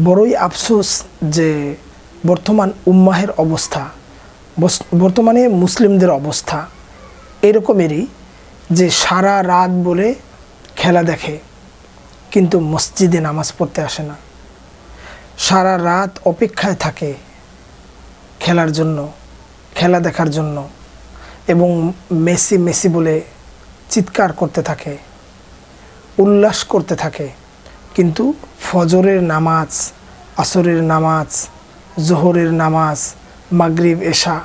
বড়ই আফসোস যে বর্তমান উম্মাহের অবস্থা, বর্তমানে মুসলিমদের অবস্থা এরকমেরই যে সারা রাত বলে খেলা দেখে কিন্তু মসজিদে নামাজ পড়তে আসে না। সারা রাত অপেক্ষায় থাকে খেলার জন্য, খেলা দেখার জন্য, এবং মেসি মেসি বলে চিৎকার করতে থাকে, উল্লাস করতে থাকে, কিন্তু ফজরের নামাজ, আসরের নামাজ, জোহরের নামাজ, মাগরিব, এশা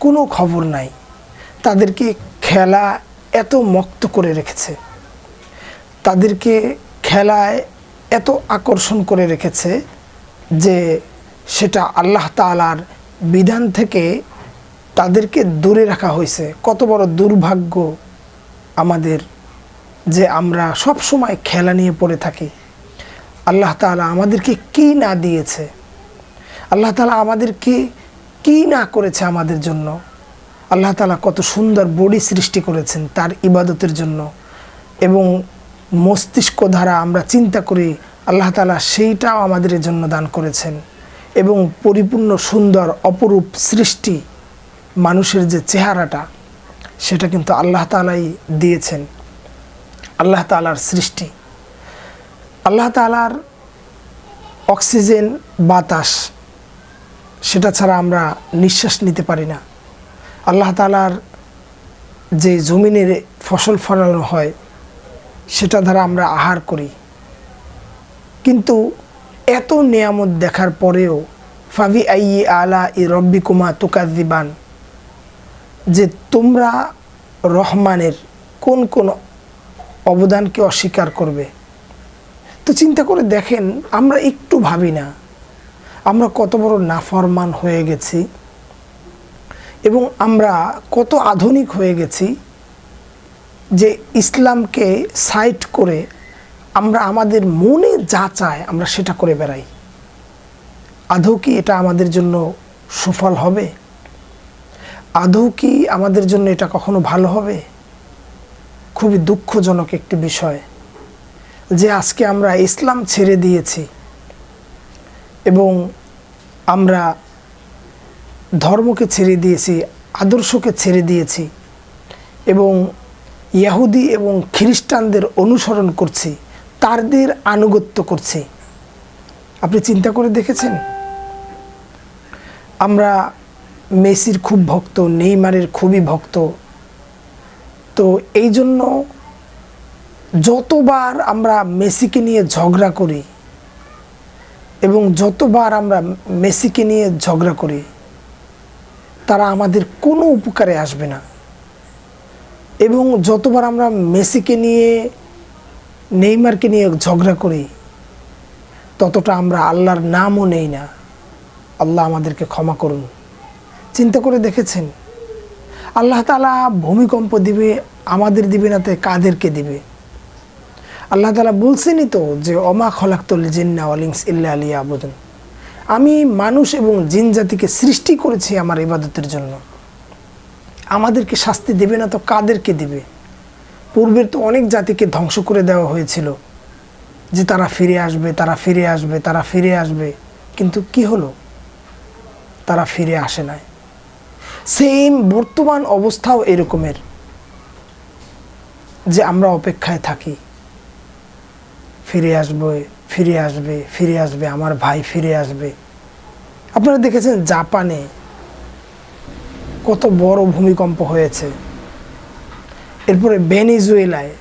কোনো খবর নাই। তাদেরকে খেলা এত মক্ত করে রেখেছে, তাদেরকে খেলায় এত আকর্ষণ করে রেখেছে যে সেটা আল্লাহ তাআলার বিধান থেকে তাদেরকে দূরে রাখা হয়েছে। কত বড় দুর্ভাগ্য আমাদের যে আমরা সব সময় খেলা নিয়ে পড়ে থাকি। আল্লাহ তাআলা আমাদেরকে কি না দিয়েছে, আল্লাহ তাআলা আমাদেরকে কি না করেছে আমাদের জন্য। আল্লাহ তাআলা কত সুন্দর বডি সৃষ্টি করেছেন তার ইবাদতের জন্য, এবং মস্তিষ্ক দ্বারা আমরা চিন্তা করি আল্লাহ তাআলা সেইটাও আমাদের জন্য দান করেছেন। এবং পরিপূর্ণ সুন্দর অপরূপ সৃষ্টি মানুষের যে চেহারাটা, সেটা কিন্তু আল্লাহ তাআলাই দিয়েছেন। আল্লাহ তাআলার সৃষ্টি, আল্লাহ তাআলার অক্সিজেন বাতাস, সেটা ছাড়া আমরা নিঃশ্বাস নিতে পারি না। আল্লাহ তাআলার যে জমিনের ফসল ফলানো হয় সেটা দ্বারা আমরা আহার করি, কিন্তু এত নিয়ামত দেখার পরেও ফাবি আইয়ি আলা ই রব্বিকুমা তুকাযিবান, যে তোমরা রহমানের কোন কোন অবদানকে অস্বীকার করবে। তো চিন্তা করে দেখেন, আমরা একটু ভাবি না আমরা কত বড় নাফরমান হয়ে গেছি, এবং আমরা কত আধুনিক হয়ে গেছি যে ইসলামকে সাইড করে আমরা আমাদের মনে যা চায় আমরা সেটা করে বেড়াই। আদৌ কি এটা আমাদের জন্য সুফল হবে? আদৌ কি আমাদের জন্য এটা কখনো ভালো হবে? খুবই দুঃখজনক একটি বিষয় যে আজকে আমরা ইসলাম ছেড়ে দিয়েছি এবং আমরা ধর্মকে ছেড়ে দিয়েছি, আদর্শকে ছেড়ে দিয়েছি, এবং ইহুদি এবং খ্রিস্টানদের অনুসরণ করছি, তাদের আনুগত্য করছি। আপনি চিন্তা করে দেখেছেন? আমরা মেসির খুব ভক্ত, নেইমারের খুবই ভক্ত। তো এই জন্য যতবার আমরা মেসিকে নিয়ে ঝগড়া করি এবং যতবার আমরা মেসিকে নিয়ে ঝগড়া করি, তারা আমাদের কোনো উপকারে আসবে না। এবং যতবার আমরা মেসিকে নিয়ে, নেইমারকে নিয়ে ঝগড়া করি, ততটা আমরা আল্লাহর নামও নেই না। আল্লাহ আমাদেরকে ক্ষমা করুন। চিন্তা করে দেখেছেন? আল্লাহ তাআলা ভূমিকম্প দিবে, আমাদের দিবে না তো কাদেরকে দিবে? আল্লাহ তাআলা বলছেনই তো যে ওমা খলাকতুল জিন্না ওয়াল ইনস ইল্লা লিয়াবুদুন, আমি মানুষ এবং জিন জাতিকে সৃষ্টি করেছি আমার ইবাদতের জন্য। আমাদেরকে শাস্তি দেবে না তো কাদেরকে দিবে? পূর্বের তো অনেক জাতিকে ধ্বংস করে দেওয়া হয়েছিল যে তারা ফিরে আসবে, তারা ফিরে আসবে, তারা ফিরে আসবে, কিন্তু কি হলো? তারা ফিরে আসে নাই। সেম বর্তমান অবস্থাও এরকমের যে আমরা অপেক্ষায় থাকি, ফিরে আসবে, ফিরে আসবে, ফিরে আসবে, আমার ভাই ফিরে আসবে। আপনারা দেখেছেন জাপানে কত বড় ভূমিকম্প হয়েছে, এরপরে ভেনেজুয়েলায়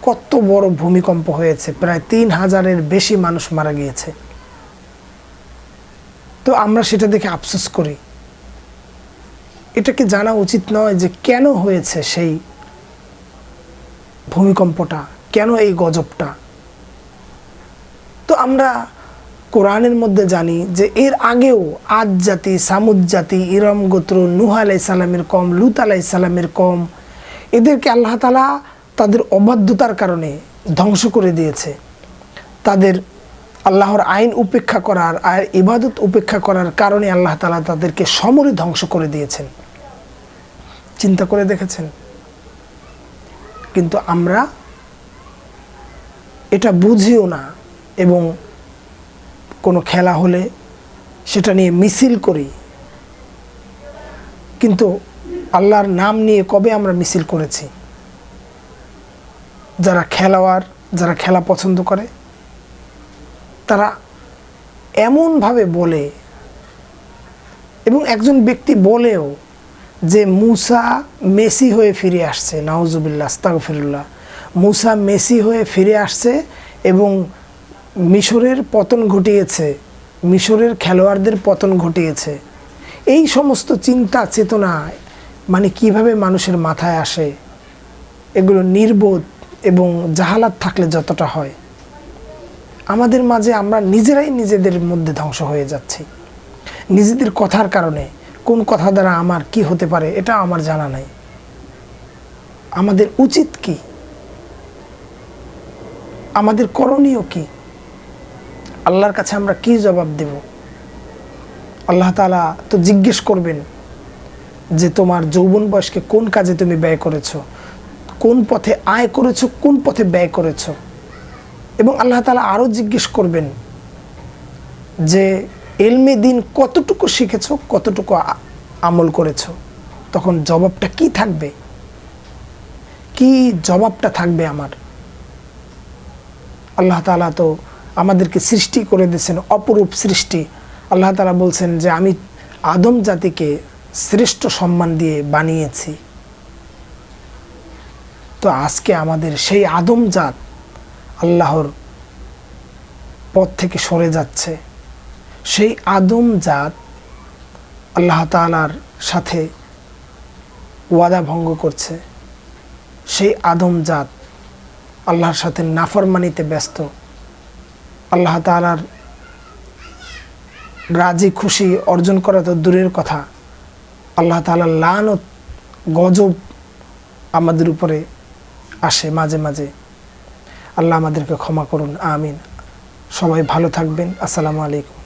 কত বড় ভূমিকম্প হয়েছে, প্রায় ৩,০০০-এর বেশি মানুষ মারা গিয়েছে। তো আমরা সেটা দেখে আফসোস করি। এটাকে জানা উচিত নয় যে কেন হয়েছে সেই ভূমিকম্পটা, কেন এই গজবটা? তো আমরা কোরআনের মধ্যে জানি যে এর আগেও আদ জাতি, সামুদ জাতি, ইরম গোত্র, নূহ আলাইহিস সালামের কম, লূত আলাইহিস সালামের কম, এদেরকে আল্লাহ তাআলা তাদের অবাধ্যতার কারণে ধ্বংস করে দিয়েছে। তাদের আল্লাহর আইন উপেক্ষা করার আর ইবাদত উপেক্ষা করার কারণে আল্লাহ তাআলা তাদেরকে সমূলে ধ্বংস করে দিয়েছেন। চিন্তা করে দেখেছেন? কিন্তু আমরা এটা বুঝিও না এবং কোনো খেলা হলে সেটা নিয়ে মিছিল করি, কিন্তু আল্লাহর নাম নিয়ে কবে আমরা মিছিল করেছি? যারা খেলোয়াড়, যারা খেলা পছন্দ করে, তারা এমনভাবে বলে, এবং একজন ব্যক্তি বলেও যে মুসা মেসি হয়ে ফিরে আসছে, নাউজুবিল্লাহ আস্তাগফিরুল্লাহ, মুসা মেসি হয়ে ফিরে আসছে এবং মিশরের পতন ঘটিয়েছে, মিশরের খেলোয়াড়দের পতন ঘটিয়েছে। এই সমস্ত চিন্তা চেতনা মানে কিভাবে মানুষের মাথায় আসে? এগুলো নির্বোধ এবং জাহালাত থাকলে যতটা হয়, আমাদের মাঝে আমরা নিজেরাই নিজেদের মধ্যে ধ্বংস হয়ে যাচ্ছি। নিজেদের কথার কারণে, কোন কথা দ্বারা আমার কি হতে পারে এটা আমার জানা নাই। আমাদের উচিত কি? আমাদের করণীয় কি? আল্লাহর কাছে আমরা কি জবাব দেব? আল্লাহ তাআলা তো জিজ্ঞেস করবেন যে তোমার যৌবন বয়সকে কোন কাজে তুমি ব্যয় করেছো, কোন পথে আয় করেছো, কোন পথে ব্যয় করেছো। এবং আল্লাহ তাআলা আরও জিজ্ঞেস করবেন যে ইলমে দ্বীন কতটুকু শিখেছো, কতটুকু আমল করেছো। তখন জবাবটা কি থাকবে? কি জবাবটা থাকবে আমার? আল্লাহ তাআলা তো আমাদেরকে সৃষ্টি করে দিয়েছেন, অপরূপ সৃষ্টি। আল্লাহ তাআলা বলছেন যে আমি আদম জাতিকে শ্রেষ্ঠ সম্মান দিয়ে বানিয়েছি। তো আজকে আমাদের সেই আদম জাত আল্লাহর পথ থেকে সরে যাচ্ছে। সেই আদম জাত আল্লাহ তাআলার সাথে ওয়াদা ভঙ্গ করছে। সেই আদম জাত আল্লাহর সাথে নাফরমানিতে ব্যস্ত। আল্লাহ তাআলার রাজি খুশি অর্জন করা তো দূরের কথা, আল্লাহ তাআলার লানত, গজব আমাদের উপরে আসে মাঝে মাঝে। আল্লাহ আমাদেরকে ক্ষমা করুন, আমিন। সবাই ভালো থাকবেন। আসসালামু আলাইকুম।